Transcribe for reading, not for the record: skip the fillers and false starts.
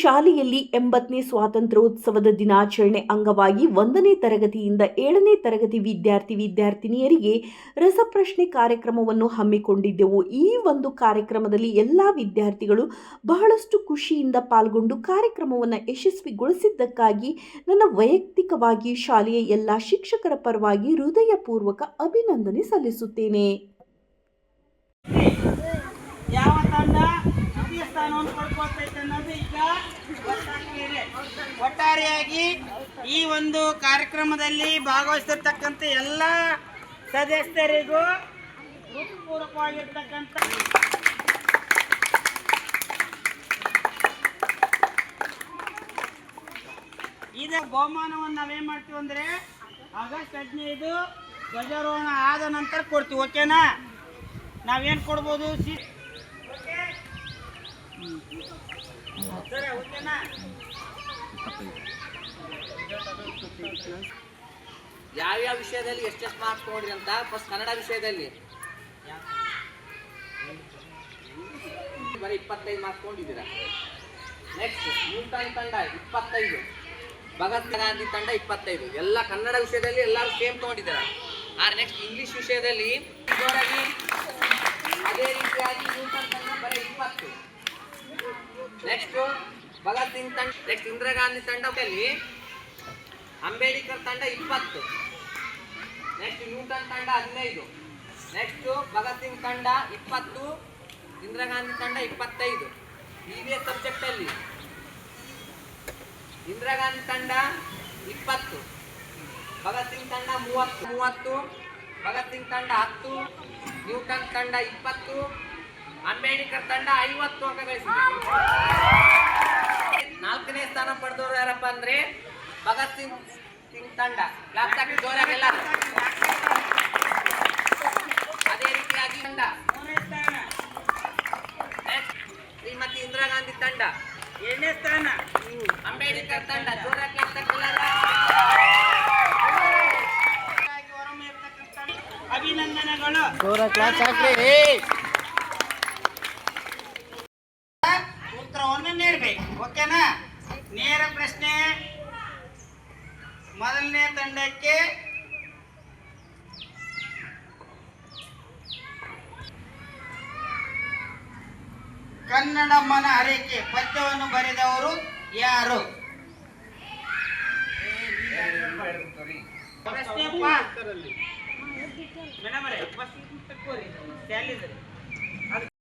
ಶಾಲೆಯಲ್ಲಿ 80ನೇ ಸ್ವಾತಂತ್ರ್ಯೋತ್ಸವದ ದಿನಾಚರಣೆ ಅಂಗವಾಗಿ 1ನೇ ತರಗತಿಯಿಂದ 7ನೇ ತರಗತಿ ವಿದ್ಯಾರ್ಥಿನಿಯರಿಗೆ ರಸಪ್ರಶ್ನೆ ಕಾರ್ಯಕ್ರಮವನ್ನು ಹಮ್ಮಿಕೊಂಡಿದ್ದೆವು. ಈ ಒಂದು ಕಾರ್ಯಕ್ರಮದಲ್ಲಿ ಎಲ್ಲ ವಿದ್ಯಾರ್ಥಿಗಳು ಬಹಳಷ್ಟು ಖುಷಿಯಿಂದ ಪಾಲ್ಗೊಂಡು ಕಾರ್ಯಕ್ರಮವನ್ನು ಯಶಸ್ವಿಗೊಳಿಸಿದ್ದಕ್ಕಾಗಿ ನನ್ನ ವೈಯಕ್ತಿಕವಾಗಿ ಶಾಲೆಯ ಎಲ್ಲ ಶಿಕ್ಷಕರ ಪರವಾಗಿ ಹೃದಯಪೂರ್ವಕ ಅಭಿನಂದನೆ ಸಲ್ಲಿಸುತ್ತೇನೆ. ಯಾವ ತಂಡ ದ್ವಿತೀಯ ಸ್ಥಾನವನ್ನು ಪಡ್ಕೊಳ್ತೈತೆ ಅನ್ನೋದು ಈಗ ಗೊತ್ತಾಗ್ತಿದೆ. ಒಟ್ಟಾರೆಯಾಗಿ ಈ ಒಂದು ಕಾರ್ಯಕ್ರಮದಲ್ಲಿ ಭಾಗವಹಿಸಿರ್ತಕ್ಕಂಥ ಎಲ್ಲ ಸದಸ್ಯರಿಗೂ ಹೃತ್ಪೂರ್ವಕವಾಗಿರ್ತಕ್ಕಂಥ ಇದು ಬಹುಮಾನವನ್ನು ನಾವೇನು ಮಾಡ್ತೀವಿ ಅಂದರೆ ಆಗಸ್ಟ್ 15 ಧ್ವಜಾರೋಹಣ ಆದ ನಂತರ ಕೊಡ್ತೀವಿ. ಓಕೆನಾ? ನಾವೇನು ಕೊಡ್ಬೋದು? ಯಾವ್ಯಾವ ವಿಷಯದಲ್ಲಿ ಎಷ್ಟೆಷ್ಟು ಮಾರ್ಕ್ಸ್ ತೊಗೊಂಡ್ರಿ ಅಂತ ಫಸ್ಟ್ ಕನ್ನಡ ವಿಷಯದಲ್ಲಿ ಬರೀ 25 ಮಾರ್ಕ್ಸ್ ತೊಗೊಂಡಿದ್ದೀರಾ. ನೆಕ್ಸ್ಟ್ ನ್ಯೂಟನ್ ತಂಡ 25, ಭಗತ್ ಗಾಂಧಿ ತಂಡ 25. ಎಲ್ಲ ಕನ್ನಡ ವಿಷಯದಲ್ಲಿ ಎಲ್ಲರೂ ಸೇಮ್ ತೊಗೊಂಡಿದ್ದೀರಾ. ನೆಕ್ಸ್ಟ್ ಇಂಗ್ಲಿಷ್ ವಿಷಯದಲ್ಲಿ ಅದೇ ರೀತಿಯಾಗಿ ನ್ಯೂಟನ್ ತಂಡ ಬರೀ 20. ನೆಕ್ಸ್ಟ್ ಭಗತ್ ಸಿಂಗ್ ತಂಡ, ನೆಕ್ಸ್ಟ್ ಇಂದಿರಾ ಗಾಂಧಿ ತಂಡದಲ್ಲಿ ಅಂಬೇಡ್ಕರ್ ತಂಡ 20. ನೆಕ್ಸ್ಟ್ ನ್ಯೂಟನ್ ತಂಡ 15. ನೆಕ್ಸ್ಟ್ ಭಗತ್ ಸಿಂಗ್ ತಂಡ 20, ಇಂದಿರಾ ಗಾಂಧಿ ತಂಡ 25. EVS ಸಬ್ಜೆಕ್ಟಲ್ಲಿ ಇಂದಿರಾ ಗಾಂಧಿ ತಂಡ 20, ಭಗತ್ ಸಿಂಗ್ ತಂಡ 30, ಭಗತ್ ಸಿಂಗ್ ತಂಡ 10, ನ್ಯೂಟನ್ ತಂಡ 20, ಅಂಬೇಡ್ಕರ್ ತಂಡ 50 ಅಂಕ ಗಳಿಸಿದೆ. 4ನೇ ಸ್ಥಾನ ಪಡೆದವರು ಯಾರಪ್ಪ ಅಂದ್ರೆ ಭಗತ್ ಸಿಂಗ್ ತಂಡ. ಲ್ಯಾಪ್ಟಾಪ್ ಜೋರಾಗೆಲ್ಲ. ಅದೇ ರೀತಿಯಾಗಿ ತಂಡ ಶ್ರೀಮತಿ ಇಂದಿರಾ ಗಾಂಧಿ ತಂಡ 7ನೇ ಸ್ಥಾನ, ಅಂಬೇಡ್ಕರ್ ತಂಡ ಜೋರಾಗಿ ಅಭಿನಂದನೆಗಳು. ಉತ್ತರವನ್ನು ನೀಡಬೇಕು. ಓಕೆನಾ? ನೇರ ಪ್ರಶ್ನೆ. ಮೊದಲನೇ ತಂಡಕ್ಕೆ ಕನ್ನಡಮ್ಮನ ಹರಕೆ ಪದ್ಯವನ್ನು ಬರೆದವರು ಯಾರು? ಪ್ರಶ್ನೆ ಮೇಡಮ್